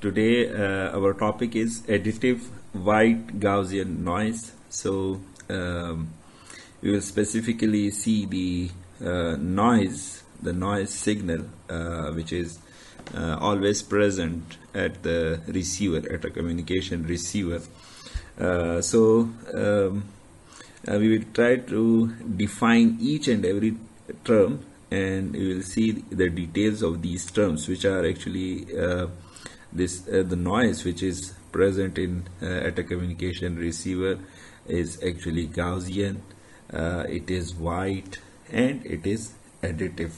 Today our topic is additive white Gaussian noise. So we will specifically see the noise signal which is always present at the receiver, at a communication receiver. We will try to define each and every term, and we will see the details of these terms, which are actually the noise which is present in at a communication receiver is actually Gaussian, it is white, and it is additive.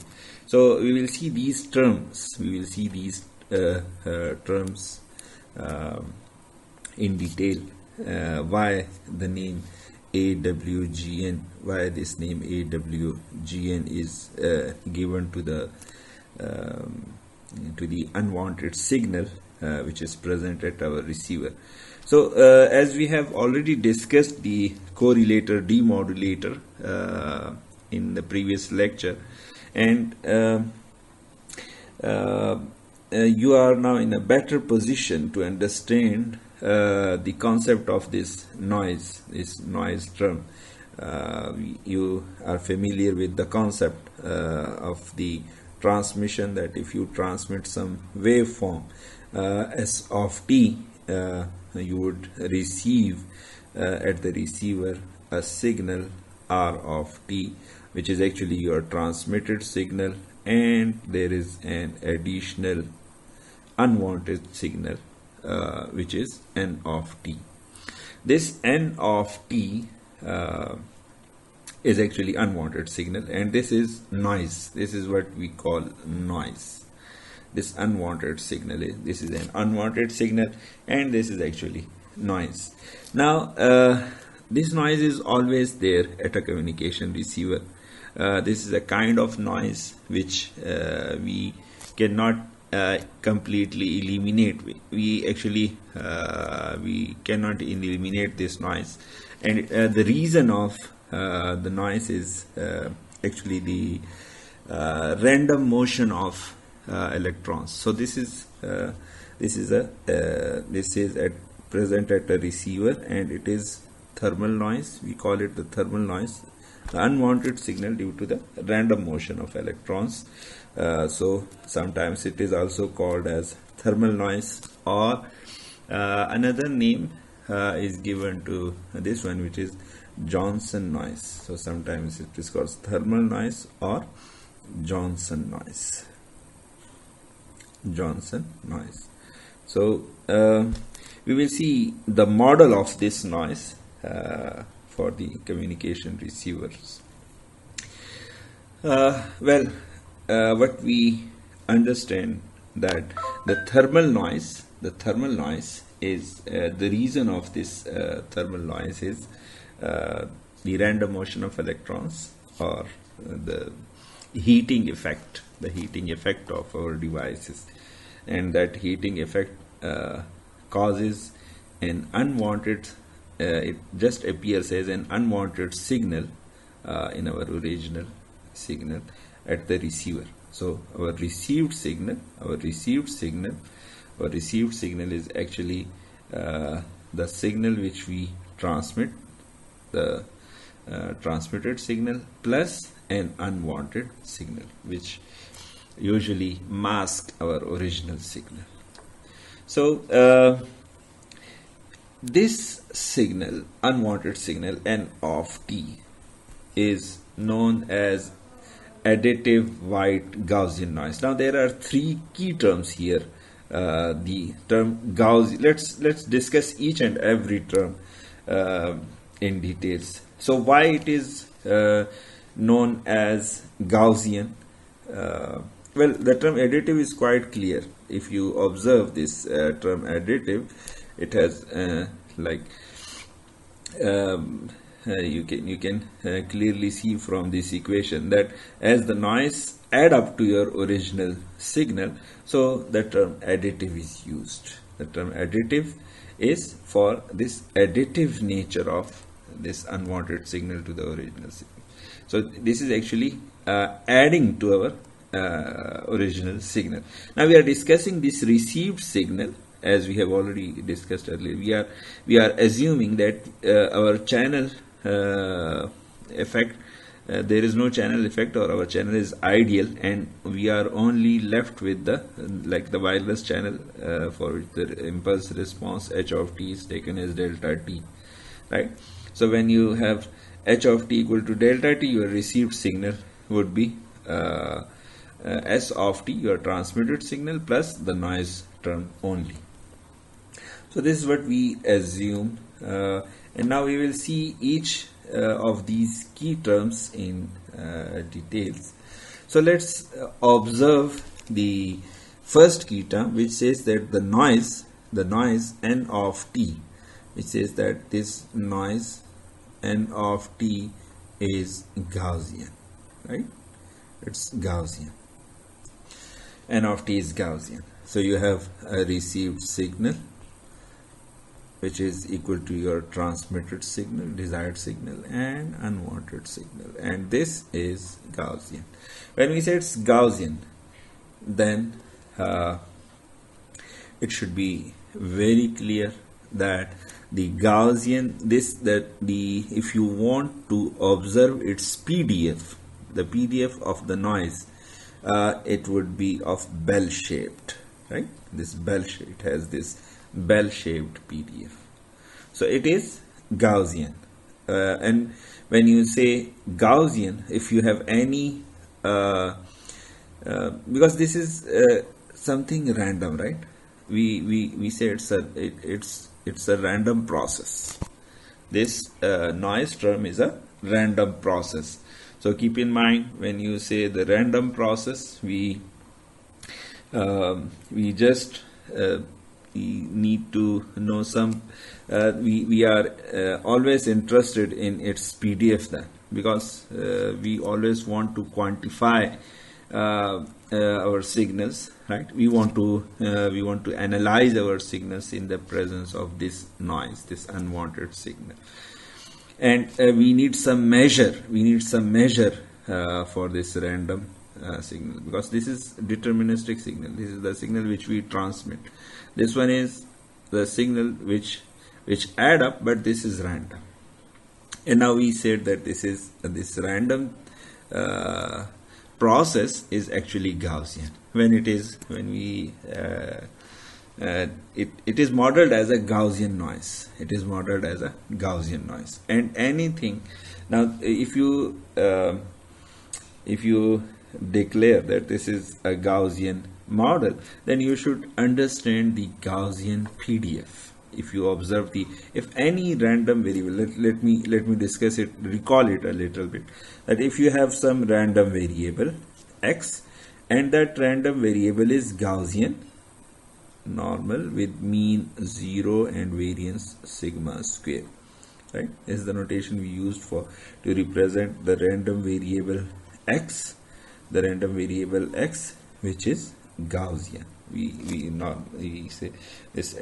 So we will see these terms. We will see these terms in detail. Why the name AWGN? Why this name AWGN is given to the unwanted signal which is present at our receiver. So as we have already discussed the correlator demodulator in the previous lecture, and you are now in a better position to understand the concept of this noise term. You are familiar with the concept of the transmission, that if you transmit some waveform S of t, you would receive at the receiver a signal R of t, which is actually your transmitted signal, and there is an additional unwanted signal which is N of t. This N of t is actually unwanted signal, and this is noise. This is what we call noise. This unwanted signal this is an unwanted signal, and this is actually noise. Now this noise is always there at a communication receiver. This is a kind of noise which we cannot completely eliminate. We actually we cannot eliminate this noise, and the reason of the noise is actually the random motion of electrons. So this is present at a receiver, and it is thermal noise. We call it the thermal noise, the unwanted signal due to the random motion of electrons. So sometimes it is also called as thermal noise, or another name is given to this one, which is Gaussian noise. So sometimes it is called thermal noise or Gaussian noise. Gaussian noise. So we will see the model of this noise for the communication receivers. What we understand, that the thermal noise is the reason of this thermal noise is the random motion of electrons, or the heating effect of our devices, and that heating effect causes an unwanted, it just appears as an unwanted signal in our original signal at the receiver. So our received signal is actually the signal which we transmit, the transmitted signal plus an unwanted signal, which usually mask our original signal. So this signal, unwanted signal N of t, is known as additive white Gaussian noise. Now there are three key terms here. The term Gaussian, let's discuss each and every term in details. So why it is known as Gaussian? Well, the term additive is quite clear. If you observe this term additive, it has you can clearly see from this equation that as the noise add up to your original signal, so the term additive is used. The term additive is for this additive nature of this unwanted signal to the original signal. So this is actually adding to our original signal. Now we are discussing this received signal as we have already discussed earlier, we are assuming that our channel effect, there is no channel effect, or our channel is ideal, and we are only left with the wireless channel for which the impulse response h of t is taken as delta t, right? So when you have h of t equal to delta t, your received signal would be s of t, your transmitted signal, plus the noise term only. So this is what we assume, and now we will see each of these key terms in details. So let's observe the first key term, which says that the noise n of t, which says that this noise n of t is Gaussian, right? It's Gaussian. N of t is Gaussian. So you have a received signal which is equal to your transmitted signal, desired signal, and unwanted signal, and this is Gaussian. When we say it's Gaussian, then it should be very clear that the Gaussian, if you want to observe its PDF, the PDF of the noise, it would be of bell-shaped, right? This bell-shaped, it has this bell-shaped PDF. So it is Gaussian. And when you say Gaussian, if you have any, because this is something random, right? We say it's a random process. This noise term is a random process. So keep in mind, when you say the random process, we just we need to know some. We are always interested in its PDF then, because we always want to quantify our signals, right? We want to analyze our signals in the presence of this noise, this unwanted signal, and we need some measure. For this random signal, because this is deterministic signal. This is the signal which we transmit. This one is the signal which add up, but this is random. And now we said that this random process is actually Gaussian. It is modeled as a Gaussian noise. It is modeled as a Gaussian noise. And anything now, if you declare that this is a Gaussian model, then you should understand the Gaussian PDF. If you observe if any random variable, let me discuss it, recall it a little bit, that if you have some random variable x, and that random variable is Gaussian normal with mean 0 and variance sigma square, right? This is the notation we used to represent the random variable x, which is Gaussian. We say this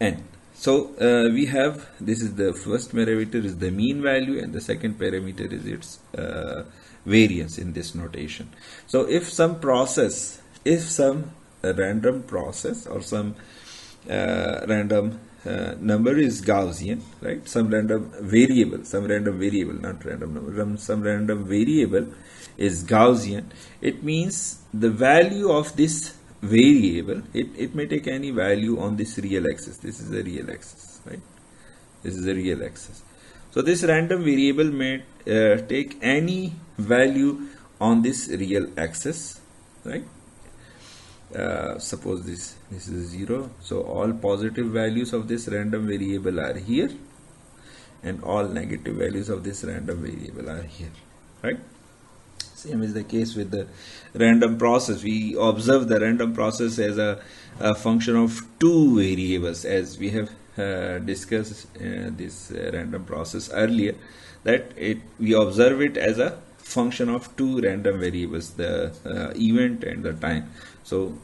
n. So we have, this is the first parameter is the mean value, and the second parameter is its variance in this notation. So if some random process or some random number is Gaussian, right? Some random variable, not random number, some random variable is Gaussian. It means the value of this variable, it may take any value on this real axis. This is a real axis, right? This is a real axis. So this random variable may take any value on this real axis, right? Suppose this is 0, so all positive values of this random variable are here, and all negative values of this random variable are here, right? Same is the case with the random process. We observe the random process as a function of two variables, as we have discussed this random process earlier, that we observe it as a function of two random variables, the event and the time. So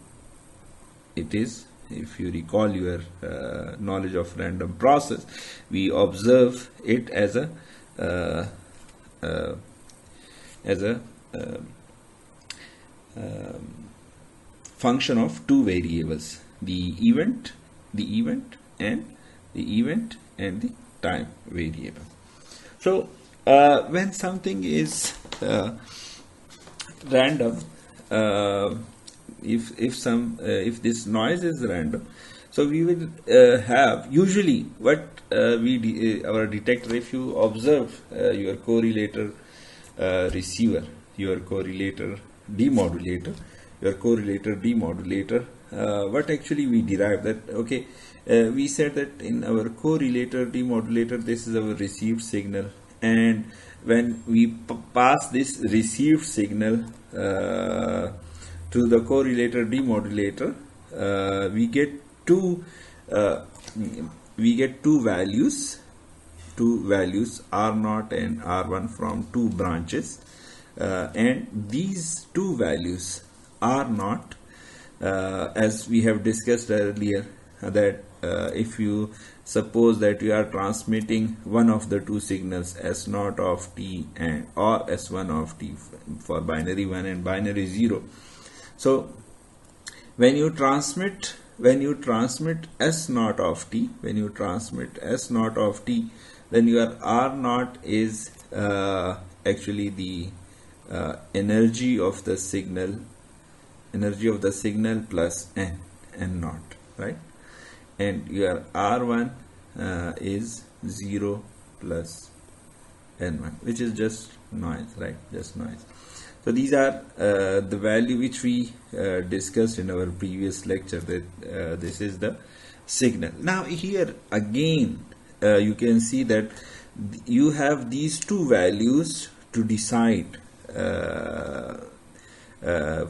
it is, if you recall your knowledge of random process, we observe it as a function of two variables, the event, and the time variable. So when something is random, if this noise is random, so we will have usually what our detector, if you observe your correlator receiver, your correlator demodulator, what actually we derive that, okay, we said that in our correlator demodulator, this is our received signal, and when we pass this received signal to the correlator demodulator, we get two values R0 and R1 from two branches, and these two values R0, as we have discussed earlier, that if you suppose that you are transmitting one of the two signals, S0 of t or S1 of t, for binary 1 and binary 0. So when you transmit S0 of t, then your R0 is actually the energy of the signal plus n0, right? And your R1 is 0 plus n1, which is just noise, right? Just noise. So these are the value which we discussed in our previous lecture, that this is the signal. Now here again you can see that you have these two values to decide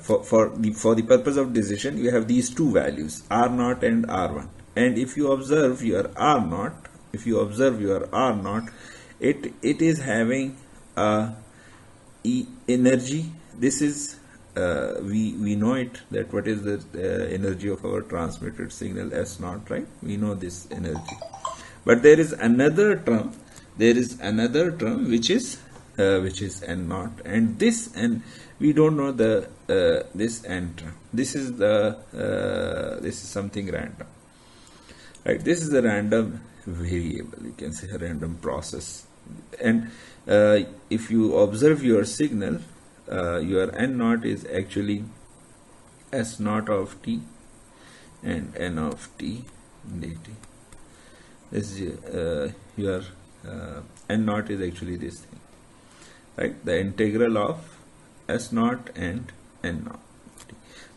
for the purpose of decision. You have these two values, R0 and R1, and if you observe your R0, it is having energy. This is we know it, that what is the energy of our transmitted signal, S0, right? We know this energy, but there is another term which is n0, and this, and we don't know the this n term. This is something random, right? This is a random variable, you can say a random process. And if you observe your signal, your n0 is actually S0 of t and n of t dt. This is your n0 is actually this thing, right? The integral of S0 and n0.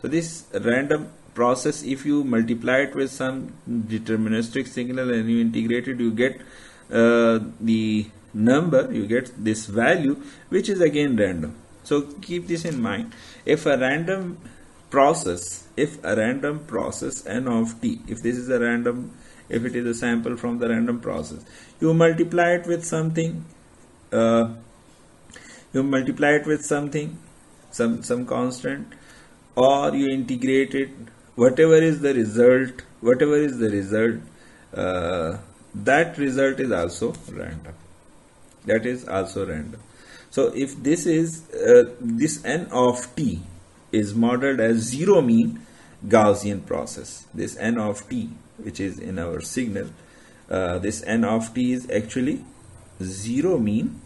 So this random process, if you multiply it with some deterministic signal and you integrate it, you get the number, you get this value, which is again random. So keep this in mind. If a random process n of t, if this is a random, if it is a sample from the random process, you multiply it with something, some constant, or you integrate it, whatever is the result, that result is also random. That is also random. So if this is this n of t is modeled as zero mean Gaussian process, this n of t which is in our signal, this n of t is actually zero mean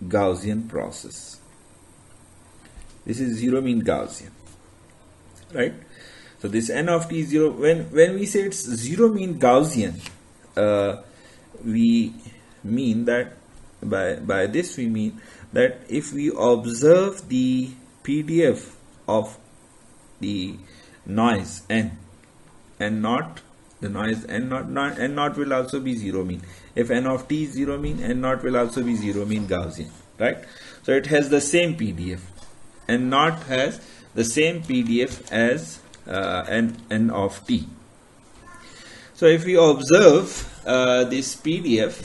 Gaussian process. This is zero mean Gaussian, right? So this n of t is zero. When we say it's zero mean Gaussian, we mean that by this we mean that if we observe the PDF of the noise n naught, the noise n naught will also be zero mean. If n of t is zero mean, n naught will also be zero mean Gaussian, right? So it has the same PDF. N naught has the same PDF as n of t. So if we observe this PDF,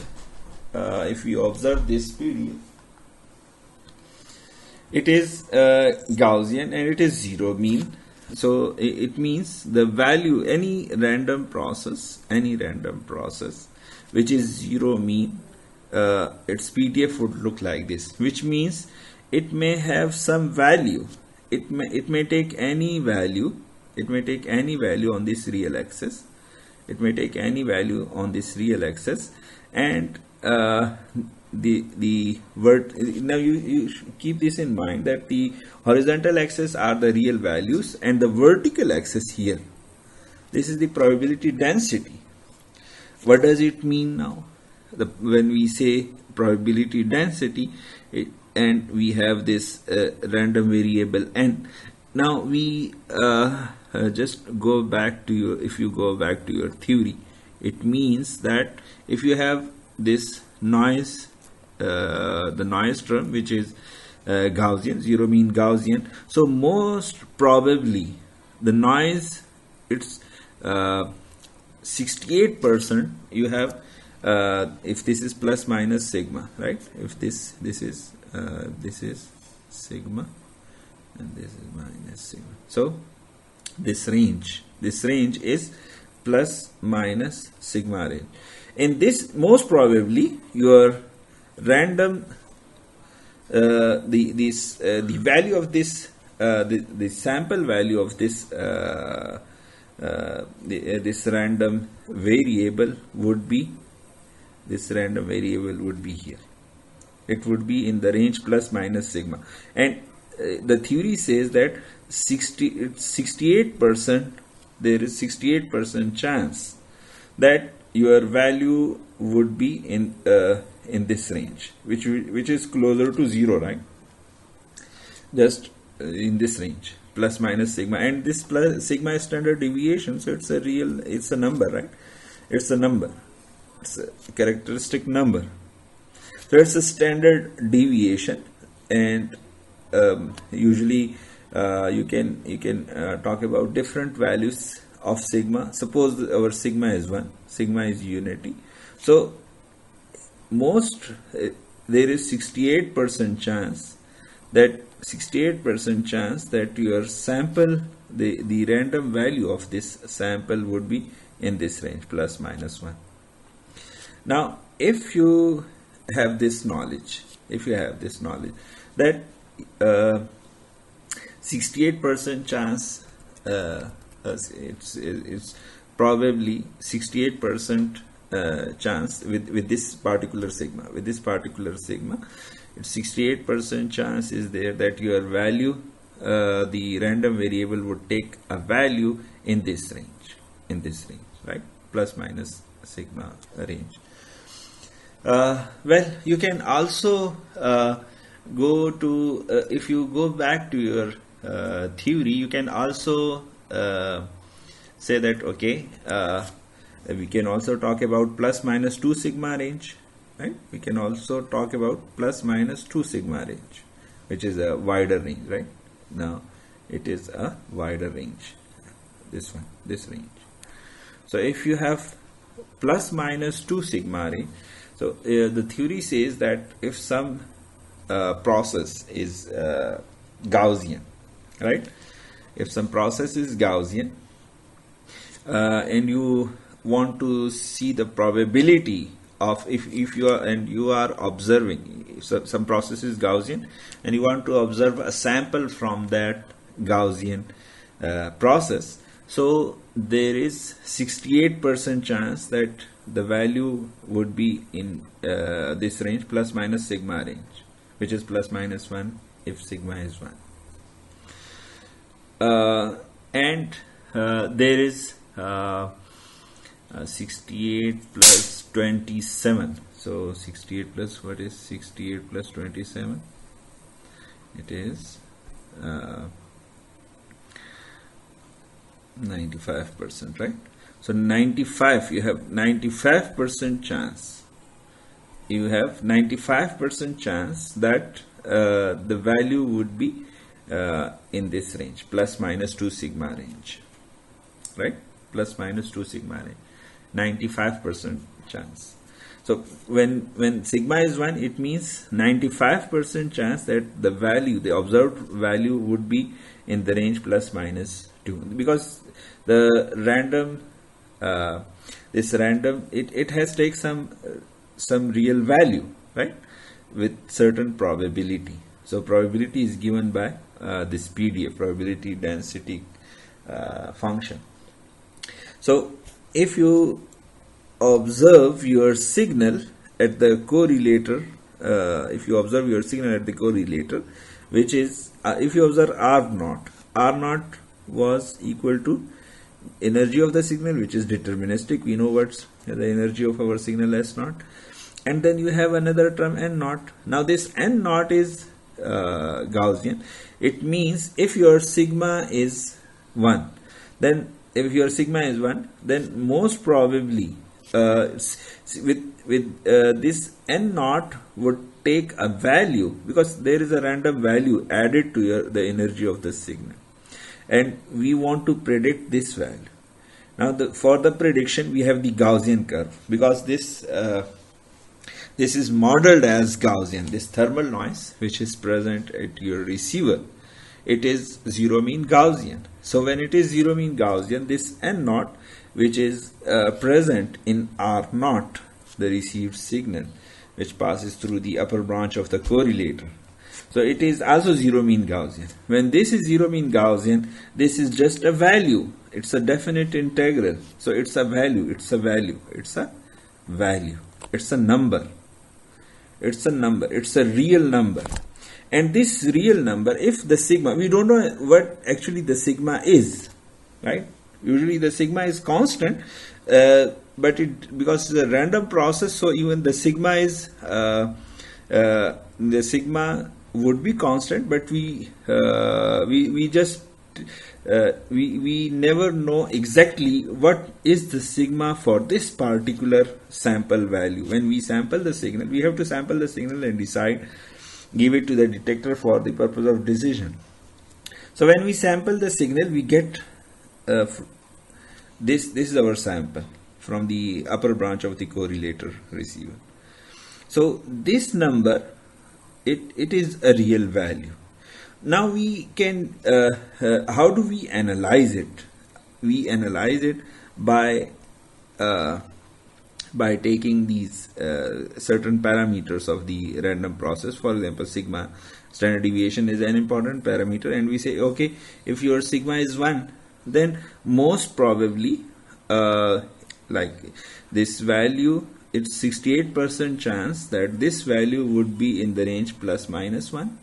it is Gaussian and it is zero mean. So it means the value, any random process which is zero mean, its PDF would look like this, which means it may have some value. It may take any value It may take any value on this real axis. It may take any value on this real axis, and now you keep this in mind, that the horizontal axis are the real values, and the vertical axis here, this is the probability density. What does it mean now? When we say probability density, and we have this random variable n. Now we just go back to your, if you go back to your theory, it means that if you have this noise, the noise term, which is Gaussian, zero mean Gaussian, so most probably the noise, it's 68% you have, if this is plus minus sigma, right? If this is sigma and this is minus sigma, so this range is plus minus sigma range. In this, most probably your random the value of this the sample value of this this random variable would be here. It would be in the range plus minus sigma, and the theory says that 68%, there is 68% chance that your value would be in this range, which is closer to 0, right? Just in this range, plus minus sigma, and this plus sigma is standard deviation, so it's a number, right? It's a number, it's a characteristic number, so it's a standard deviation. And usually you can talk about different values of sigma. Suppose our sigma is 1, sigma is unity, so there is 68% chance that your sample, the random value of this sample would be in this range, plus minus 1. Now if you have this knowledge, that 68% chance, it's probably 68% chance with this particular sigma. It's 68% chance is there that your value, the random variable would take a value in this range, right? Plus minus sigma range. Well, you can also go to, if you go back to your theory, you can also say that, okay, we can also talk about plus minus 2 sigma range, right? We can also talk about plus minus 2 sigma range, which is a wider range, right? Now it is a wider range, this range. So if you have plus minus 2 sigma range, so the theory says that if some process is Gaussian, right? If some process is Gaussian, and you want to see the probability of, if you are observing, if some process is Gaussian and you want to observe a sample from that Gaussian process, so there is 68% chance that the value would be in this range, plus minus sigma range, which is plus minus 1 if sigma is 1. And there is 68 plus 27. So 68 plus, what is 68 plus 27? It is 95%, right? So 95, you have 95% chance. You have 95% chance that the value would be in this range, plus minus 2 sigma range, right? Plus minus 2 sigma range, 95% chance. So when sigma is 1, it means 95% chance that the value, the observed value, would be in the range plus minus 2, because the random, it has taken some real value, right, with certain probability. So probability is given by this PDF, probability density function. So if you observe your signal at the correlator, which is if you observe R0 was equal to energy of the signal, which is deterministic. We know what's the energy of our signal S0, and then you have another term N0. Now this N0 is Gaussian. It means if your sigma is 1, then most probably with this N0 would take a value, because there is a random value added to the energy of the signal, and we want to predict this value. Now for the prediction we have the Gaussian curve, because this is modeled as Gaussian. This thermal noise which is present at your receiver, it is zero mean Gaussian. So when it is zero mean Gaussian, this N0 which is present in R0, the received signal which passes through the upper branch of the correlator, so it is also zero mean Gaussian. When this is zero mean Gaussian, this is just a value. It's a definite integral. So it's a value. It's a value. It's a value. It's a number. It's a number. It's a real number. And this real number, if the sigma, we don't know what actually the sigma is, right? Usually the sigma is constant, but because it's a random process, so even the sigma is the sigma would be constant, but we never know exactly what is the sigma for this particular sample value. When we sample the signal, we have to sample the signal and decide, give it to the detector for the purpose of decision. So when we sample the signal, we get this is our sample from the upper branch of the correlator receiver. So this number, it is a real value. Now we can, how do we analyze it? We analyze it by taking these certain parameters of the random process. For example, sigma, standard deviation, is an important parameter, and we say, okay, if your sigma is 1, then most probably like this value, it's 68% chance that this value would be in the range plus minus 1,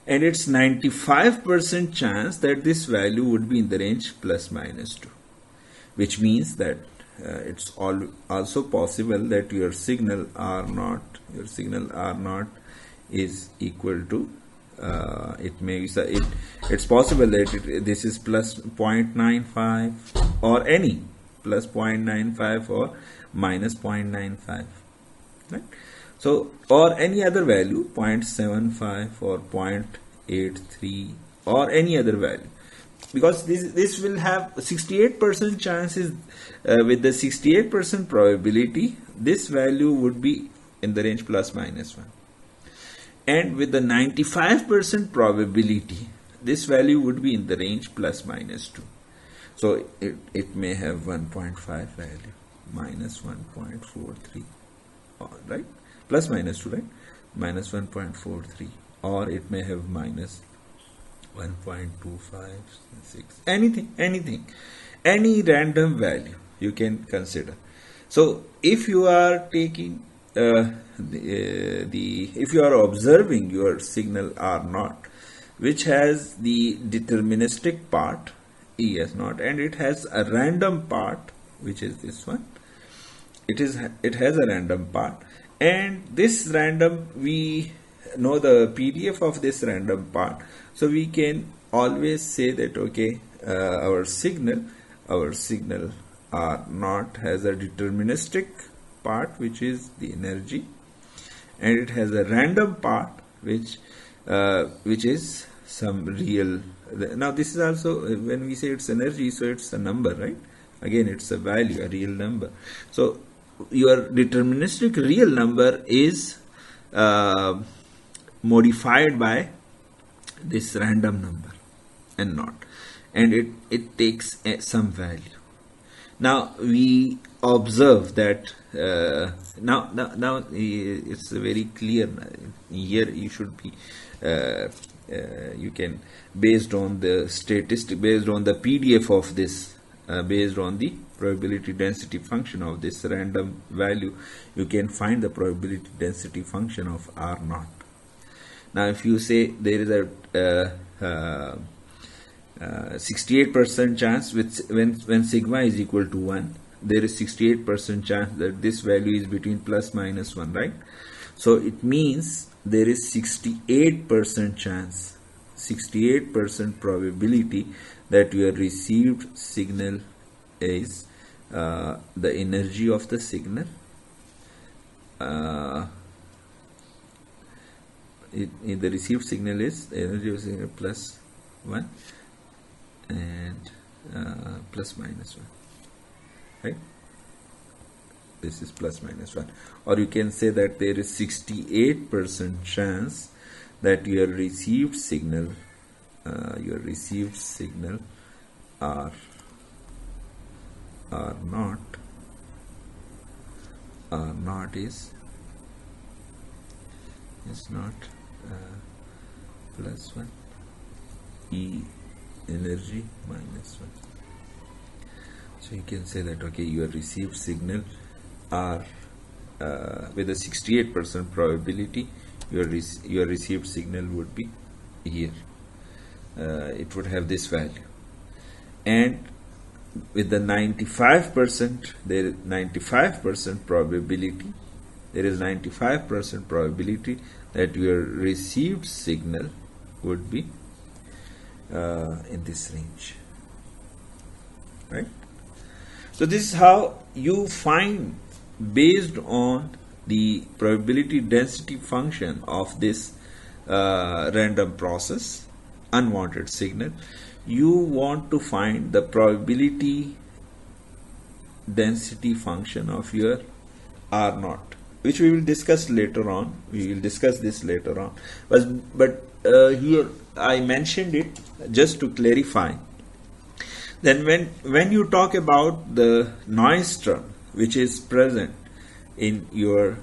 and it's 95% chance that this value would be in the range plus minus 2, which means that it's also possible that your signal R0 is equal to it's possible that this is plus 0.95 or any plus 0.95 or minus 0.95, right? So, or any other value, 0.75 or 0.83 or any other value, because this will have 68% chances. With the 68% probability, this value would be in the range plus minus 1, and with the 95% probability, this value would be in the range plus minus 2. So it may have 1.5 value, minus 1.43, right? Plus minus 2, right? Minus 1.43, or it may have minus 1.256, anything, any random value you can consider. So if you are taking if you are observing your signal R0, which has the deterministic part ES0, and it has a random part, which is this one, it has a random part, and this random, we know the PDF of this random part, so we can always say that, okay, our signal R0 has a deterministic part, which is the energy, and it has a random part which is some real. Now this is also, when we say it's energy, so it's a number, right? Again, it's a value, a real number. So your deterministic real number is modified by this random number N0, and it takes some value. Now we observe that now it's very clear. Here you should be you can, based on the statistic, based on the PDF of this, based on the probability density function of this random value, you can find the probability density function of R naught. Now if you say there is a 68% chance with when sigma is equal to 1, there is 68% chance that this value is between plus minus 1, right? So it means there is 68% chance, 68% probability that your received signal is the energy of the signal in the received signal is the energy of the signal plus 1 and plus minus 1, right? This is plus minus 1. Or you can say that there is 68% chance that your received signal R naught is not plus 1 E energy minus 1. So you can say that, okay, your received signal R with a 68% probability, your received signal would be here. It would have this value, and with the 95%, there is 95% probability. There is 95% probability that your received signal would be in this range, right? So this is how you find, based on the probability density function of this random process, unwanted signal, you want to find the probability density function of your R naught, which we will discuss later on. We will discuss this later on, but here I mentioned it just to clarify. Then when you talk about the noise term which is present in your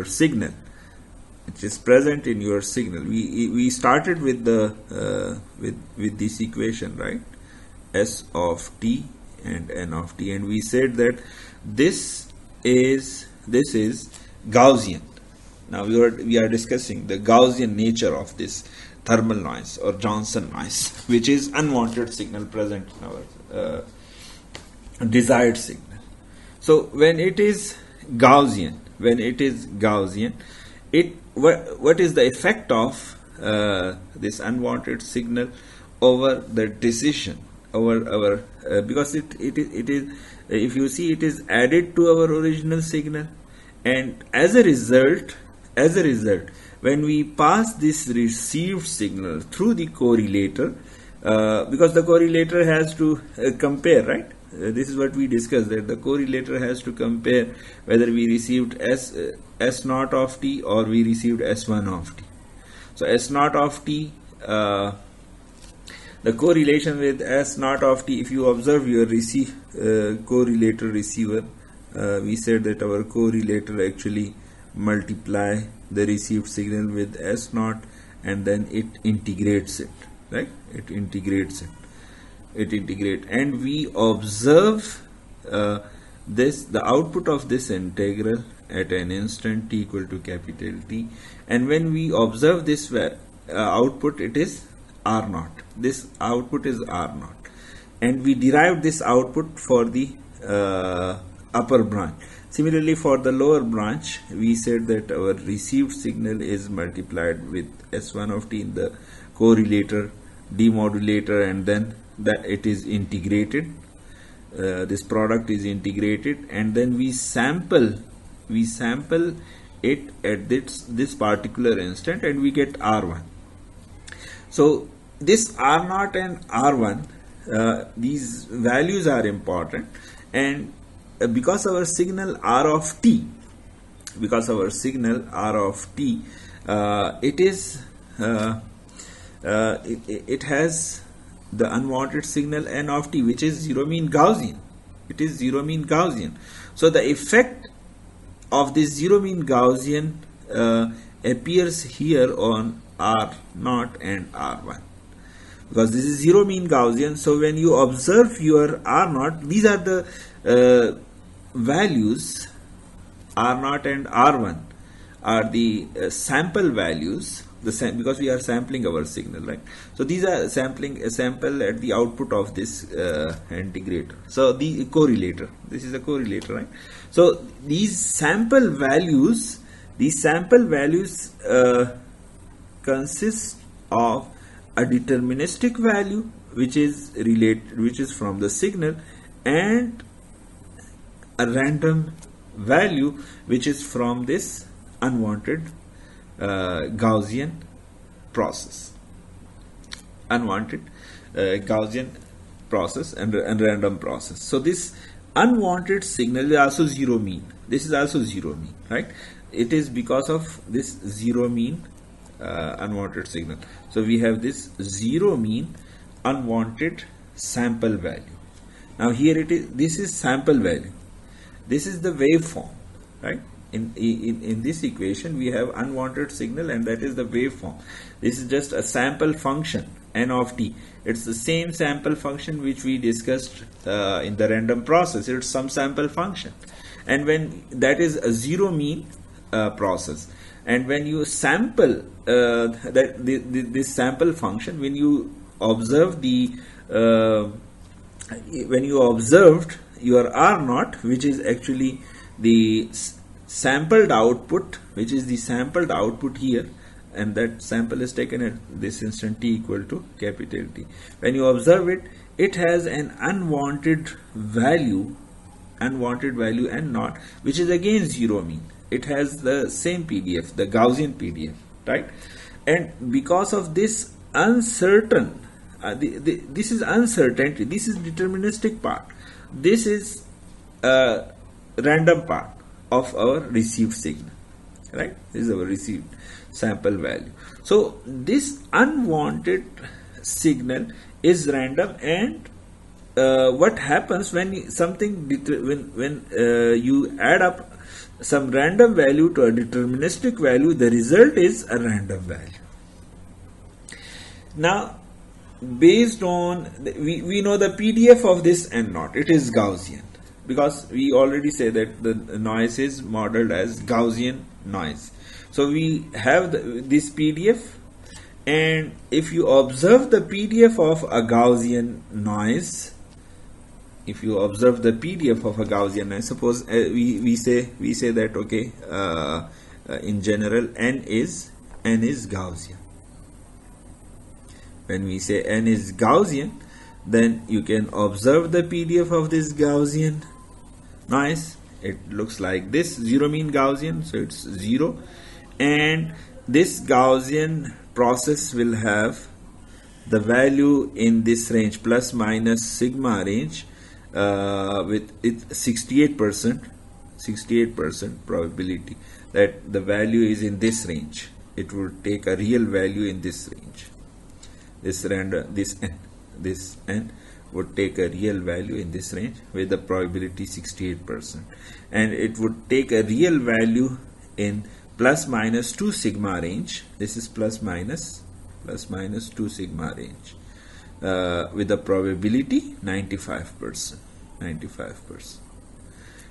signal, it is present in your signal. We started with the with this equation, right? S of t and n of t, and we said that this is Gaussian. Now we are discussing the Gaussian nature of this thermal noise or Johnson noise, which is unwanted signal present in our desired signal. So when it is Gaussian, what is the effect of this unwanted signal over the decision, over our because it is, if you see, it is added to our original signal, and as a result, when we pass this received signal through the correlator, because the correlator has to compare, right? This is what we discussed, that the correlator has to compare whether we received S naught of t or we received S1 of t. So S naught of t, the correlation with S naught of t, if you observe your correlator receiver, we said that our correlator actually multiply the received signal with S naught, and then it integrates it, right? It integrates, and we observe the output of this integral at an instant t equal to capital T, and when we observe this output, it is R naught. This output is R naught, and we derive this output for the upper branch. Similarly, for the lower branch, we said that our received signal is multiplied with S1 of t in the correlator demodulator, and then that it is integrated. This product is integrated, and then we sample it at this particular instant, and we get R1. So this R0 and R1, these values are important, and because our signal R of t, it has the unwanted signal n of t, which is zero mean Gaussian. It is zero mean Gaussian. So the effect of this zero mean Gaussian appears here on R0 and R1, because this is zero mean Gaussian. So when you observe your R0, these are the values. R0 and R1 are the sample values, because we are sampling our signal, right? So these are sampling a sample at the output of this integrator. So the correlator, this is a correlator, right? So these sample values consist of a deterministic value which is from the signal, and a random value which is from this unwanted Gaussian process, Gaussian process and random process. So this unwanted signal is also zero mean. This is also zero mean, right? It is because of this zero mean unwanted signal. So we have this zero mean unwanted sample value. Now here it is. This is sample value. This is the waveform, right? In this equation we have unwanted signal, and that is the waveform. This is just a sample function n of t. It's the same sample function which we discussed in the random process. It's some sample function, and when that is a zero mean process, and when you sample this sample function, when you observe when you observed your R0, which is actually the sampled output, which is the sampled output here, and that sample is taken at this instant t equal to capital T. When you observe it, it has an unwanted value N0, which is again zero mean. It has the same PDF, the Gaussian PDF, right? And because of this uncertain, this is uncertainty, this is deterministic part, this is random part of our received signal, right? This is our received sample value. So this unwanted signal is random, and what happens when something when you add up some random value to a deterministic value, the result is a random value. Now, based on we know the PDF of this N0, it is Gaussian, because we already say that the noise is modeled as Gaussian noise. So we have this PDF, and if you observe the PDF of a Gaussian noise, suppose we say that okay, in general n is Gaussian. When we say n is Gaussian, then you can observe the PDF of this Gaussian noise. It looks like this, zero mean Gaussian, so it's zero, and this Gaussian process will have the value in this range, plus minus sigma range, with it 68% probability that the value is in this range. It will take a real value in this range. This n would take a real value in this range with the probability 68%, and it would take a real value in plus minus 2 sigma range. This is plus minus 2 sigma range, with the probability 95%.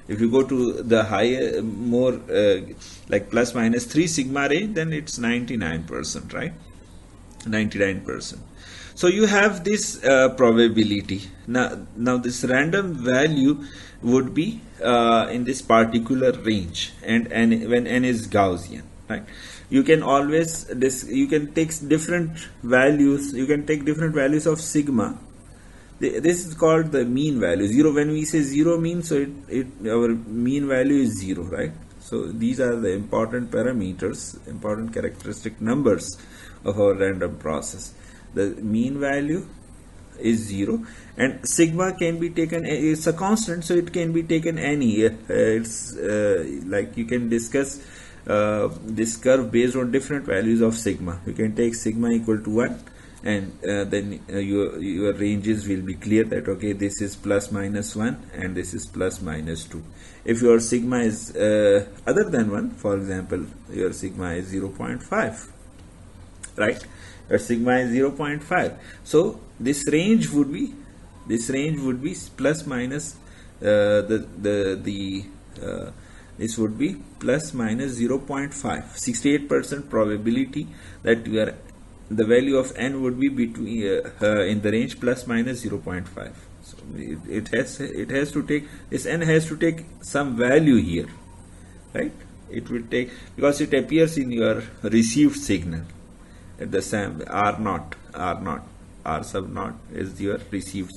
If you go to the higher, more like plus minus 3 sigma range, then it's 99%, right? 99%. So you have this probability. Now this random value would be in this particular range, and when n is Gaussian, right? You can always you can take different values. You can take different values of sigma. This is called the mean value. Zero. When we say zero mean, so our mean value is zero, right? So these are the important parameters, important characteristic numbers of our random process. The mean value is zero, and sigma can be taken, it's a constant, so it can be taken any. It's like you can discuss this curve based on different values of sigma. You can take sigma equal to 1, and then your ranges will be clear that okay, this is plus minus 1 and this is plus minus 2. If your sigma is other than 1, for example, your sigma is 0.5, right? Where sigma is 0.5. So this range would be plus minus this would be plus minus 0.5. 68% probability that the value of n would be between in the range plus minus 0.5. So it has to take, this n has to take some value here, right? It will take, because it appears in your received signal at the R sub naught is your received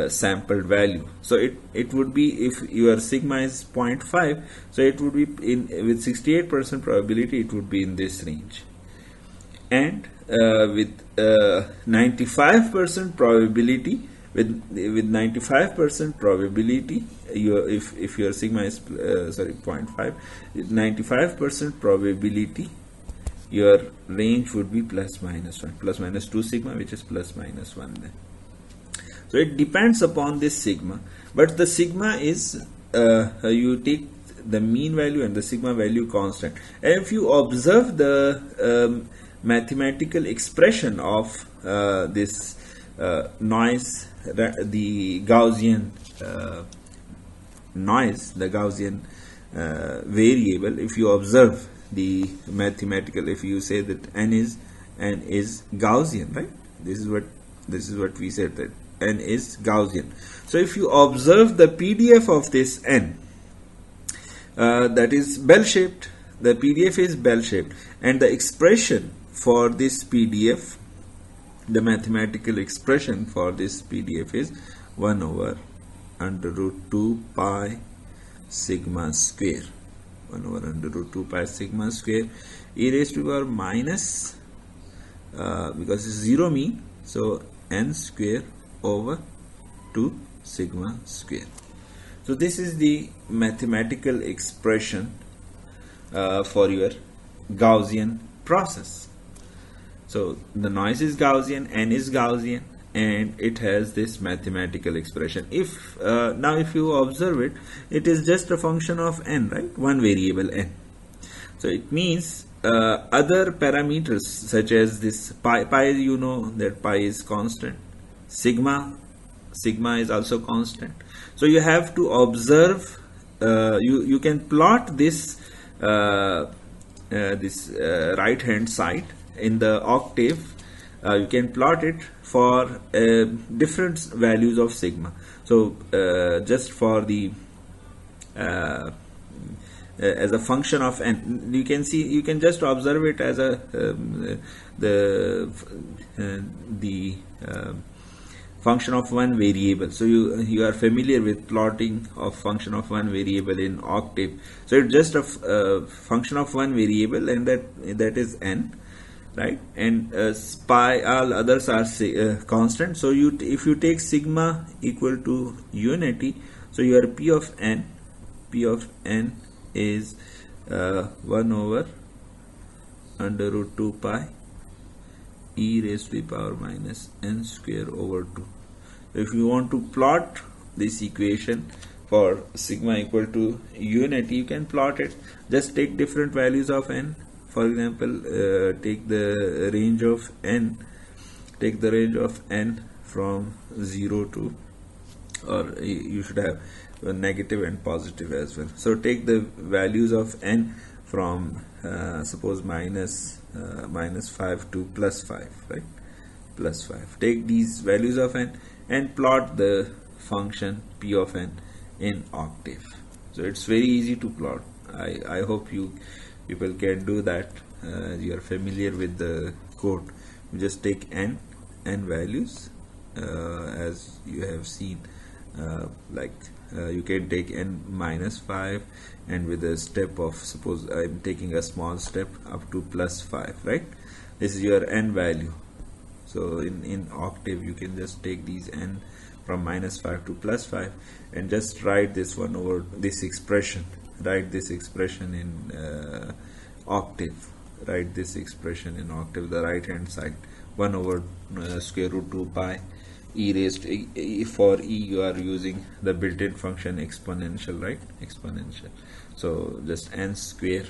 sampled value. So it would be, if your sigma is 0.5, so it would be with 68% probability it would be in this range, and with 95% probability, with 95% probability, if your sigma is 0.5, 95% probability your range would be plus minus 1, plus minus 2 sigma, which is plus minus 1 then. So it depends upon this sigma, but the sigma is you take the mean value and the sigma value constant, and if you observe the mathematical expression of this noise, the Gaussian noise, the Gaussian variable, if you observe the mathematical, if you say that n is Gaussian, right? This is what we said, that n is Gaussian. So if you observe the PDF of this n, that is bell shaped, the PDF is bell shaped, and the expression for this PDF, the mathematical expression for this PDF is 1 over under root 2 pi sigma square, 1 over under root 2 pi sigma square e raised to the power minus, because it's 0 mean, so n square over 2 sigma square. So this is the mathematical expression for your Gaussian process. So the noise is Gaussian, n is Gaussian, and it has this mathematical expression. If now if you observe it, it is just a function of n, right? One variable n. So it means other parameters such as this pi, you know that pi is constant, sigma is also constant. So you have to observe, you can plot this right hand side in the octave. You can plot it for different values of sigma. So just for the as a function of n, you can see, you can just observe it as a function of one variable. So you are familiar with plotting of function of one variable in octave. So it's just a function of one variable, and that is n, right? And pi, all others are constant. So if you take sigma equal to unity, so your p of n is 1 over under root 2 pi e raised to the power minus n square over 2. So if you want to plot this equation for sigma equal to unity, you can plot it. Just take different values of n. For example, take the range of n. Take the range of n from 0 to, or you should have negative and positive as well. So take the values of n from suppose minus 5 to plus 5, right? Plus 5. Take these values of n and plot the function p of n in octave. So it's very easy to plot. I hope people can do that. You are familiar with the code. You just take n values as you have seen, you can take n minus 5, and with a step of, suppose I'm taking a small step up to plus 5, right? This is your n value. So in octave you can just take these n from minus 5 to plus 5 and just write this one over this expression. Write this expression in octave. Write this expression in octave, the right hand side. 1 over square root 2 pi e raised to, for e you are using the built-in function exponential, right? Exponential. So just n square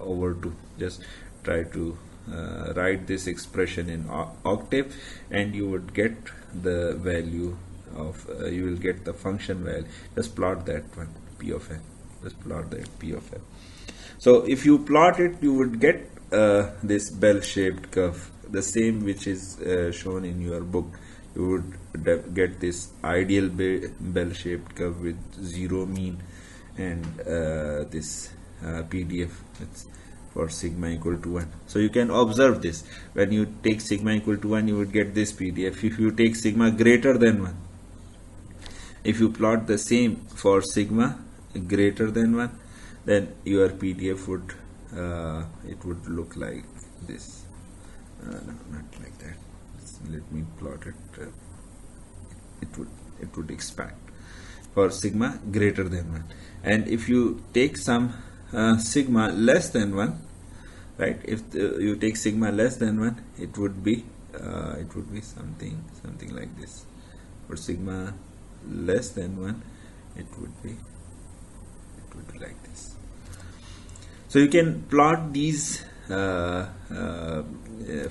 over 2. Just try to write this expression in octave, and you would get the value of you will get the function value. Just plot that one, p of n. Just plot that p of n. So if you plot it, you would get this bell-shaped curve, the same which is shown in your book. You would get this ideal bell-shaped curve with zero mean, and this PDF for sigma equal to 1. So you can observe this. When you take sigma equal to 1, you would get this PDF. If you take sigma greater than 1, if you plot the same for sigma greater than 1, then your PDF would it would look like this. No, not like that. Let me plot it. It would expand for sigma greater than 1. And if you take some sigma less than 1, right? If you take sigma less than 1, it would be something like this. For sigma less than 1, it would be like this. So you can plot these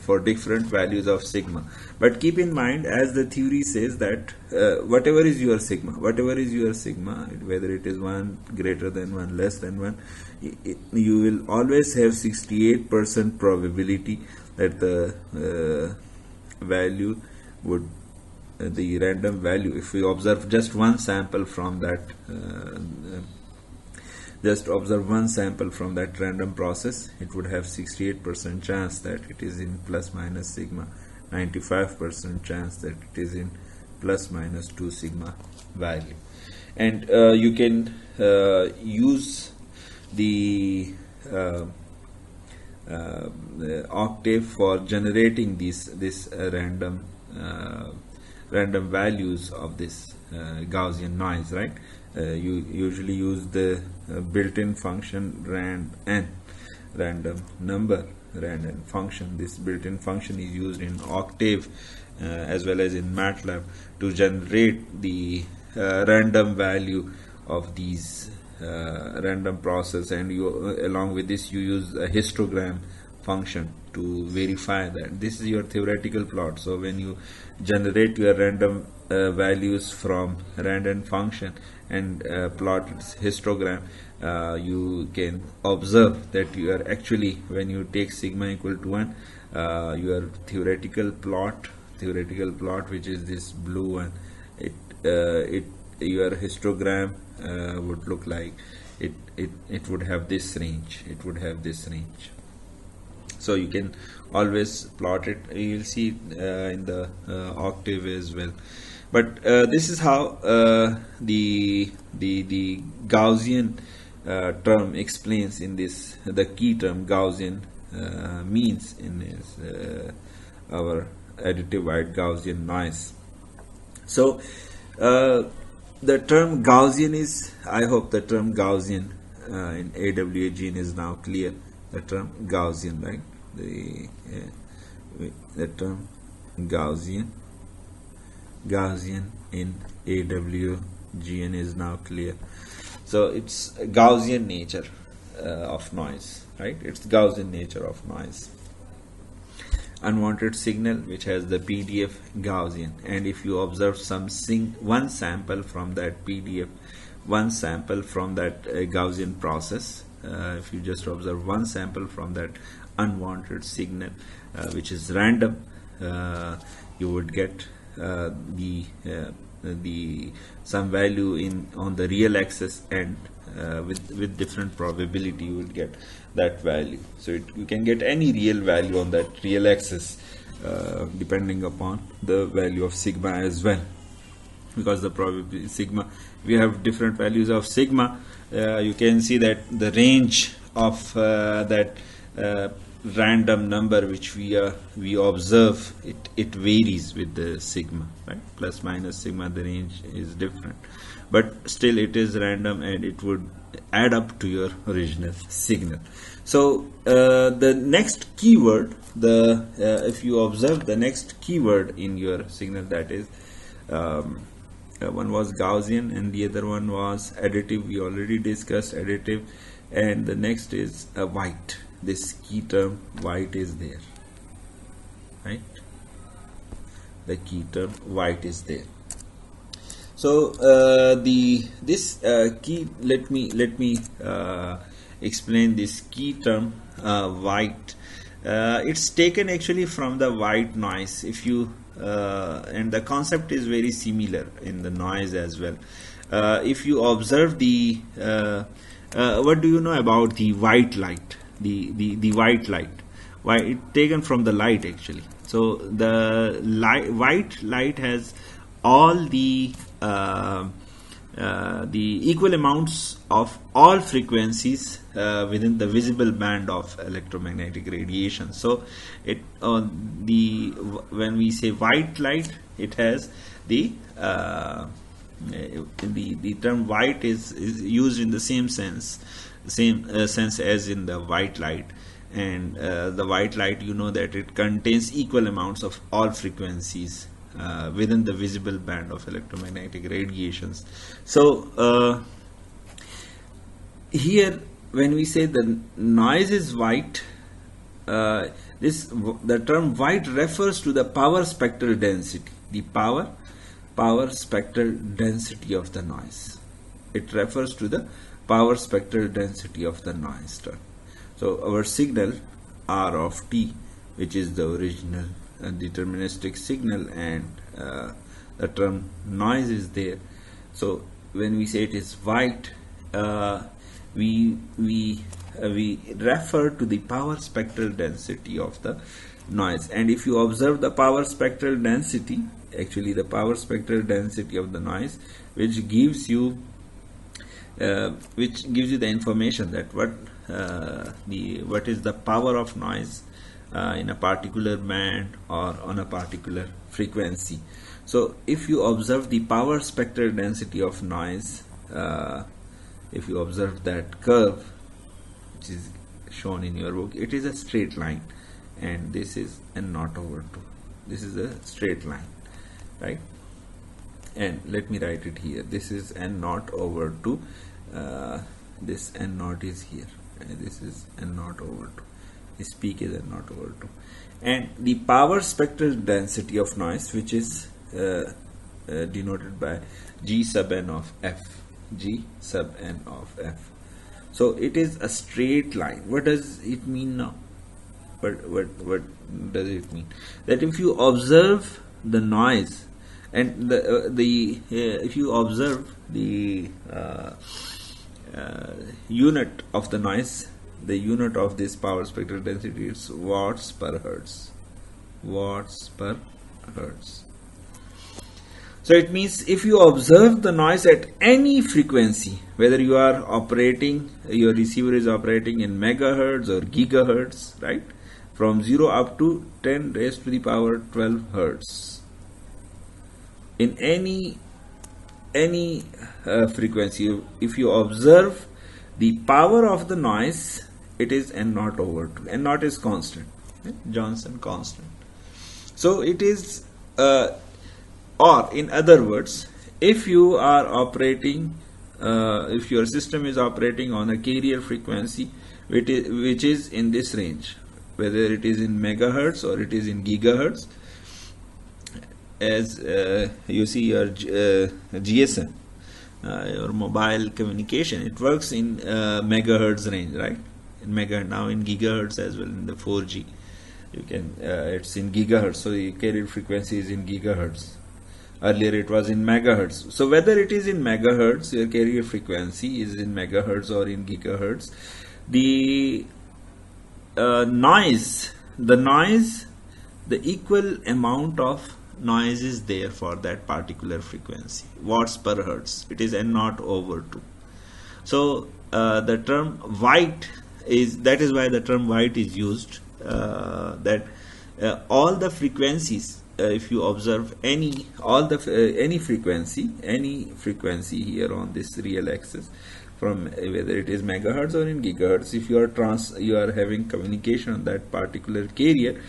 for different values of sigma, but keep in mind, as the theory says, that whatever is your sigma, whether it is 1, greater than 1, less than 1, you will always have 68% probability that the value would the random value, if we observe just one sample from that random process, it would have 68% chance that it is in plus minus sigma, 95% chance that it is in plus minus 2 sigma value. And you can use the octave for generating this random values of this Gaussian noise, right? You usually use the built-in function random number function. This built-in function is used in Octave as well as in MATLAB to generate the random value of these random process, and along with this you use a histogram function to verify that this is your theoretical plot. So when you generate your random values from random function and plot its histogram, you can observe that you are actually, when you take sigma equal to 1, your theoretical plot, which is this blue one, your histogram would look like it would have this range. So you can always plot it. You will see in the Octave as well. But this is how the Gaussian term explains in this, the key term Gaussian means in our additive white Gaussian noise. So the term Gaussian is, I hope the term Gaussian in AWGN is now clear. The term Gaussian, right? The term Gaussian in AWGN is now clear. So it's Gaussian nature of noise, right? It's Gaussian nature of noise. Unwanted signal which has the PDF Gaussian, and if you observe one sample from that PDF, one sample from that Gaussian process, if you just observe one sample from that unwanted signal which is random, you would get some value on the real axis, and with different probability you will get that value. So you can get any real value on that real axis depending upon the value of sigma as well, because the probability sigma, we have different values of sigma. You can see that the range of that random number which we observe, it varies with the sigma, right? Plus minus sigma, the range is different, but still it is random and it would add up to your original signal. So the next keyword, if you observe the next keyword in your signal, that is one was Gaussian and the other one was additive. We already discussed additive, and the next is white. this key term white is there, right? The key term white is there. So this key, let me explain this key term white. It's taken actually from the white noise. If you and the concept is very similar in the noise as well. If you observe the what do you know about the white light? The white light. Why it's taken from the light actually. So the white light has all the equal amounts of all frequencies within the visible band of electromagnetic radiation. So it when we say white light, it has the term white is used in the same sense as in the white light. And the white light, you know that it contains equal amounts of all frequencies within the visible band of electromagnetic radiations. So here when we say the noise is white, the term white refers to the power spectral density, the power spectral density of the noise. It refers to the power spectral density of the noise term. So our signal R of t, which is the original deterministic signal, and the term noise is there. So when we say it is white, we refer to the power spectral density of the noise. And if you observe the power spectral density, actually the power spectral density of the noise, which gives you the information that what is the power of noise in a particular band or on a particular frequency. So if you observe the power spectral density of noise, if you observe that curve which is shown in your book, it is a straight line, and this is n naught over 2. This is a straight line, right? And let me write it here. This is n naught over 2. This n naught is here, and this is n naught over 2. This peak is n naught over 2. And the power spectral density of noise, which is denoted by G sub n of f. G sub n of f. So it is a straight line. What does it mean now? What does it mean? That if you observe the noise and if you observe the unit of the noise, the unit of this power spectral density is watts per hertz. Watts per hertz. So it means if you observe the noise at any frequency, whether you are operating, your receiver is operating in megahertz or gigahertz, right? From 0 up to 10 raised to the power 12 hertz. In any frequency, if you observe the power of the noise, it is n naught over 2. N naught is constant, Johnson constant. So it is or in other words, if you are operating, if your system is operating on a carrier frequency which is in this range, whether it is in megahertz or it is in gigahertz, as you see your GSM, your mobile communication, it works in megahertz range, right? Now in gigahertz as well, in the 4G, you can it's in gigahertz, so the carrier frequency is in gigahertz. Earlier it was in megahertz. So whether it is in megahertz, your carrier frequency is in megahertz or in gigahertz, the noise, the equal amount of noise is there for that particular frequency, watts per hertz. It is n naught over 2. So the term white is, that is why the term white is used, that all the frequencies, if you observe any frequency here on this real axis, from whether it is megahertz or in gigahertz, if you are having communication on that particular carrier,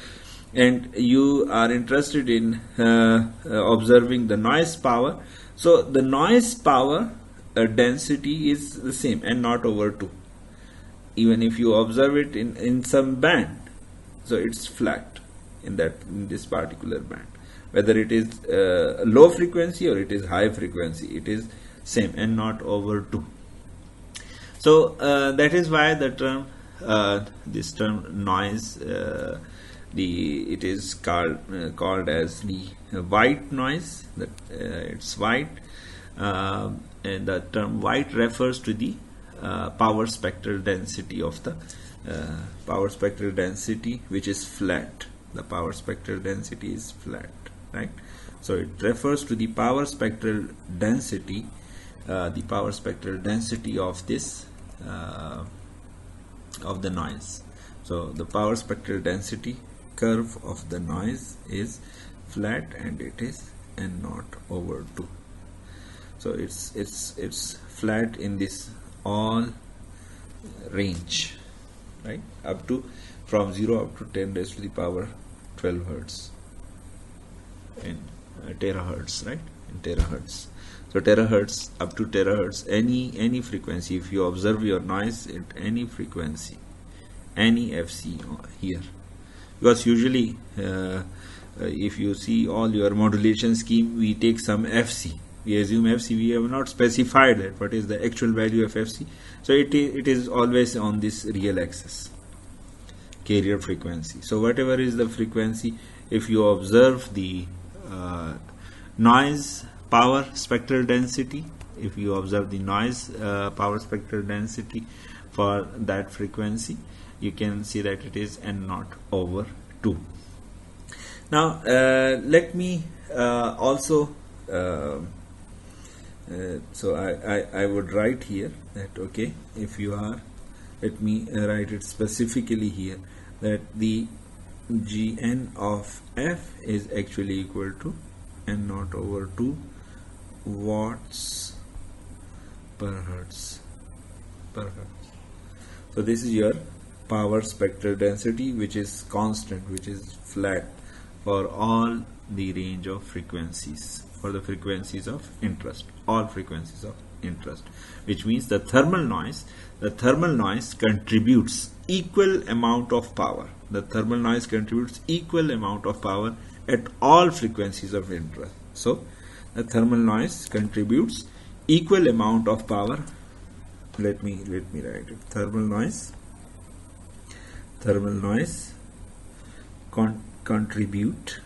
and you are interested in observing the noise power, so the noise power density is the same, n naught over 2. even if you observe it in some band, so it's flat in this particular band, whether it is low frequency or it is high frequency, it is same and not over 2. So that is why the term this term noise, it is called as the white noise. That it's white, and the term white refers to the power spectral density of the power spectral density, which is flat. The power spectral density is flat, right? So it refers to the power spectral density, of this of the noise. So the power spectral density curve of the noise is flat, and it is n naught over 2. So it's flat in this all range, right, up to from 0 up to 10 raised to the power 12 hertz in terahertz, right, in terahertz. So terahertz up to terahertz, any frequency, if you observe your noise at any frequency, any FC here, because usually if you see all your modulation scheme, we take some FC, we assume FC, we have not specified that what is the actual value of FC. So it is always on this real axis, carrier frequency. So whatever is the frequency, if you observe the noise power spectral density, if you observe the noise power spectral density for that frequency, you can see that it is n naught over 2. Now let me also so I would write here that, okay, if you are, let me write it specifically here, that the GN of F is actually equal to n naught over 2 watts per hertz. So this is your power spectral density, which is constant, which is flat for all the range of frequencies, for the frequencies of interest, all frequencies of interest, which means the thermal noise contributes equal amount of power. The thermal noise contributes equal amount of power at all frequencies of interest. So the thermal noise contributes equal amount of power. Let me write it. Thermal noise contribute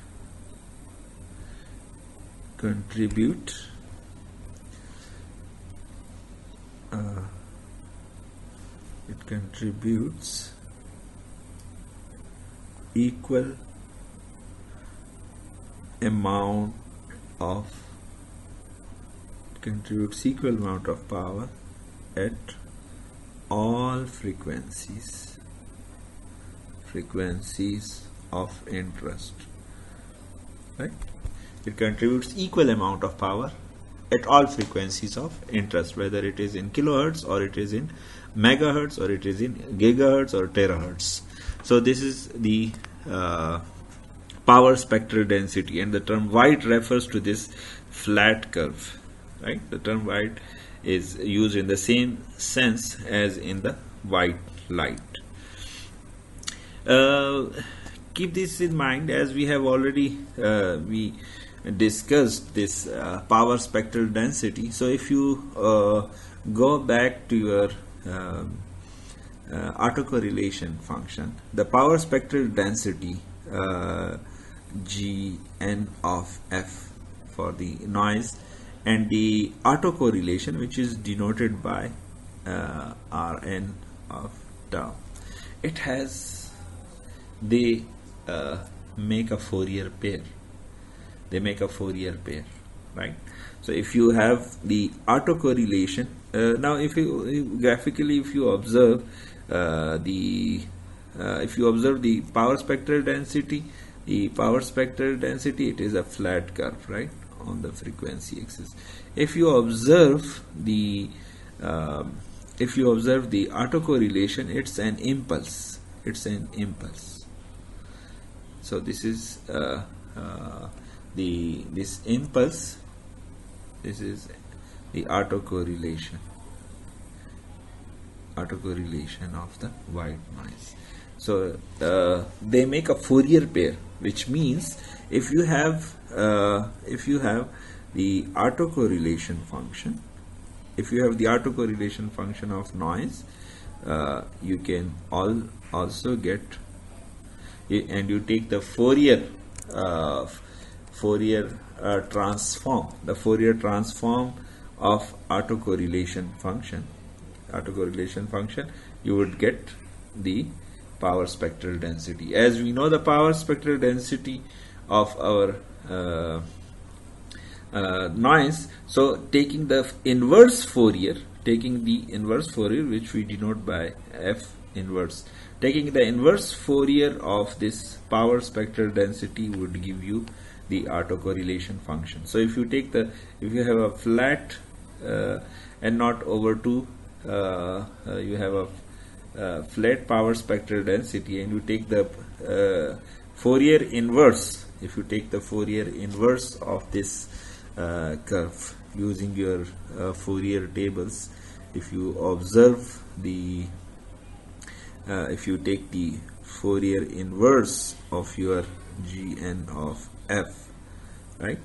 it contributes equal amount of power at all frequencies of interest, right? It contributes equal amount of power at all frequencies of interest, whether it is in kilohertz or it is in megahertz or it is in gigahertz or terahertz. So this is the power spectral density, and the term white refers to this flat curve, right? The term white is used in the same sense as in the white light. Keep this in mind, as we have already we discussed this power spectral density. So if you go back to your autocorrelation function, the power spectral density Gn of F for the noise, and the autocorrelation, which is denoted by Rn of tau, they make a Fourier pair. Right? So if you have the autocorrelation, now if you graphically, if you observe the power spectral density, it is a flat curve, right, on the frequency axis. If you observe the autocorrelation, it's an impulse. So this is this impulse. This is the autocorrelation. autocorrelation of the white noise. So they make a Fourier pair, which means if you have the autocorrelation function, if you have the autocorrelation function of noise, you can also get, and you take the Fourier transform, the Fourier transform of autocorrelation function, you would get the power spectral density. As we know, the power spectral density of our noise, so taking the inverse Fourier, which we denote by F inverse, taking the inverse Fourier of this power spectral density would give you the autocorrelation function. So if you take if you have a flat n naught over 2, you have a flat power spectral density, and you take the Fourier inverse. If you take the Fourier inverse of this curve using your Fourier tables, if you observe the if you take the Fourier inverse of your GN of F, right,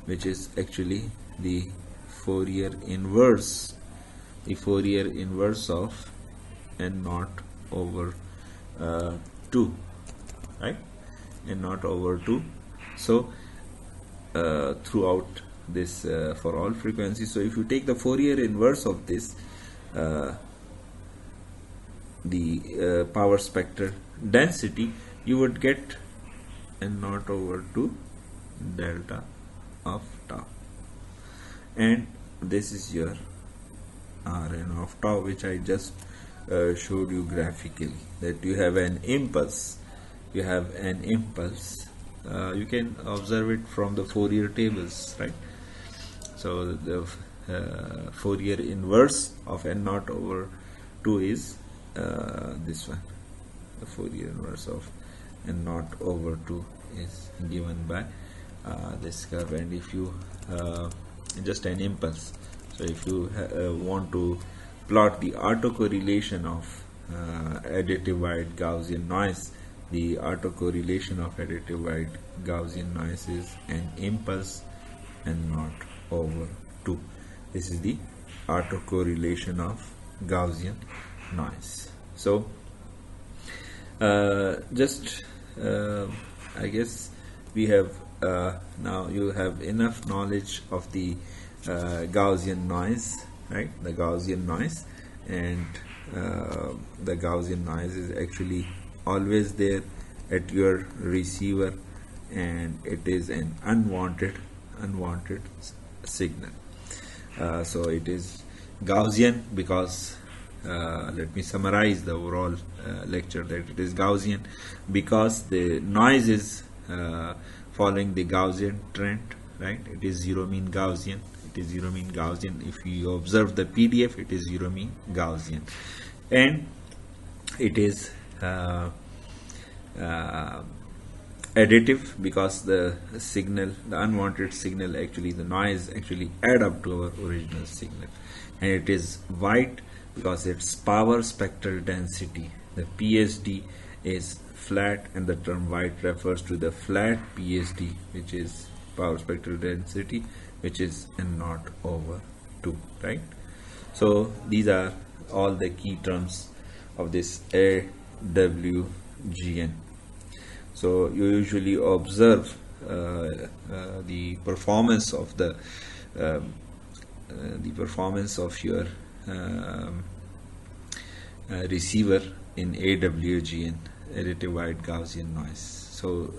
which is actually the Fourier inverse of n naught over 2, right, n naught over 2. So throughout this for all frequencies, so if you take the Fourier inverse of this, the power spectral density, you would get n naught over 2 delta of tau, and this is your Rn of tau, which I just showed you graphically, that you have an impulse. You can observe it from the Fourier tables, right? So the Fourier inverse of n naught over 2 is this one. The Fourier inverse of n naught over 2 is given by this curve, and if you just an impulse. So if you want to plot the autocorrelation of additive wide Gaussian noise, the autocorrelation of additive wide Gaussian noise is an impulse n naught over 2. This is the autocorrelation of Gaussian noise. So I guess we have now you have enough knowledge of the Gaussian noise, right? The Gaussian noise, and the Gaussian noise is actually always there at your receiver, and it is an unwanted signal. So it is Gaussian because let me summarize the overall lecture, that it is Gaussian because the noise is following the Gaussian trend, right? It is zero mean Gaussian. If you observe the PDF, it is zero mean Gaussian, and it is additive because the unwanted signal, actually the noise actually add up to our original signal. And it is white because its power spectral density, the PSD, is flat, and the term white refers to the flat PSD, which is power spectral density, which is n naught over 2, right? So these are all the key terms of this AWGN. So you usually observe the performance of your receiver in AWGN, additive wide Gaussian noise. So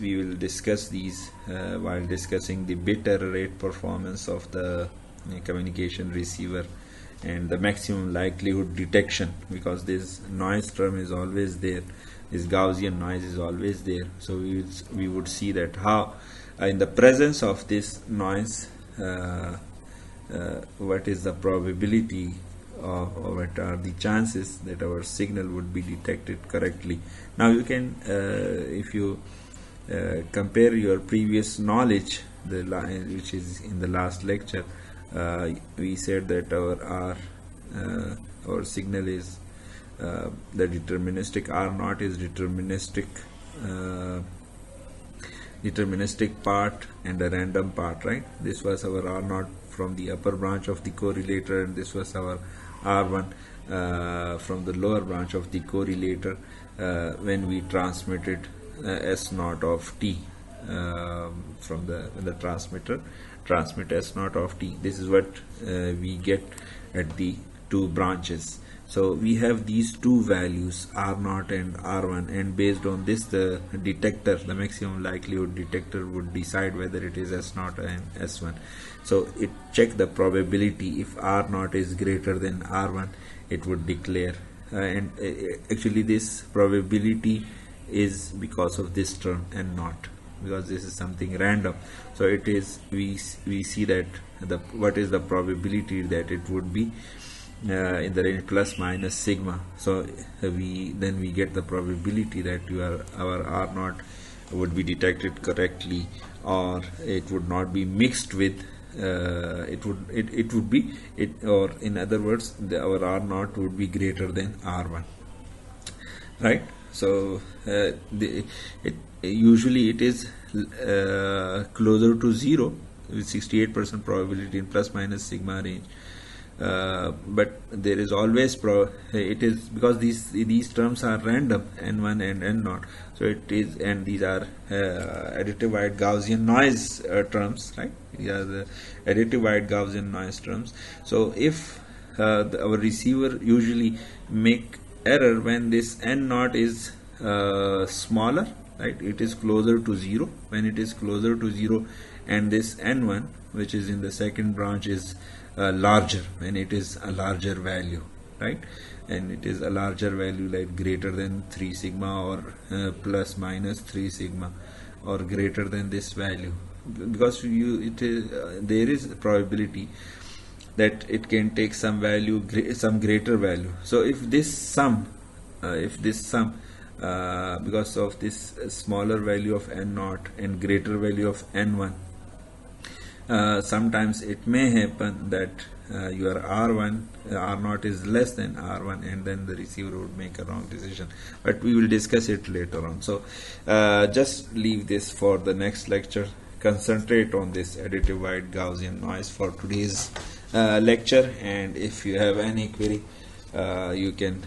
we will discuss these while discussing the bit error rate performance of the communication receiver and the maximum likelihood detection, because this noise term is always there, this Gaussian noise is always there. So we would see that how in the presence of this noise what is the probability or what are the chances that our signal would be detected correctly. Now you can if you compare your previous knowledge, which is in the last lecture, we said that our signal is the deterministic R0 is deterministic part and the random part, right? This was our R0 from the upper branch of the correlator, and this was our R1 from the lower branch of the correlator when we transmitted S0 of t from the transmitter transmit S0 of t. This is what we get at the two branches. So we have these two values, R0 and R1, and based on this the detector, the maximum likelihood detector, would decide whether it is S0 and S1. So it check the probability. If R0 is greater than R1, it would declare, and actually this probability is because of this term and not because this is something random. So it is, we see that what is the probability that it would be in the range plus minus sigma. So we get the probability that our R0 would be detected correctly, or it would not be mixed with or in other words our R0 would be greater than R1, right? So usually it is closer to 0 with 68% probability in plus minus sigma range. But there is always it is because these terms are random, n1 and n0, so it is, and these are additive wide Gaussian noise terms, right? These are the additive wide Gaussian noise terms. So if our receiver usually make error when this n0 is smaller, right? It is closer to 0. When it is closer to 0 and this n1, which is in the second branch, is larger, when it is a larger value, right? And it is a larger value like greater than 3 sigma or plus minus 3 sigma or greater than this value, because there is a probability that it can take some value, some greater value. So if this sum because of this smaller value of n0 and greater value of n1, sometimes it may happen that your R0 is less than R1, and then the receiver would make a wrong decision, but we will discuss it later on. So just leave this for the next lecture. Concentrate on this additive wide Gaussian noise for today's lecture, and if you have any query you can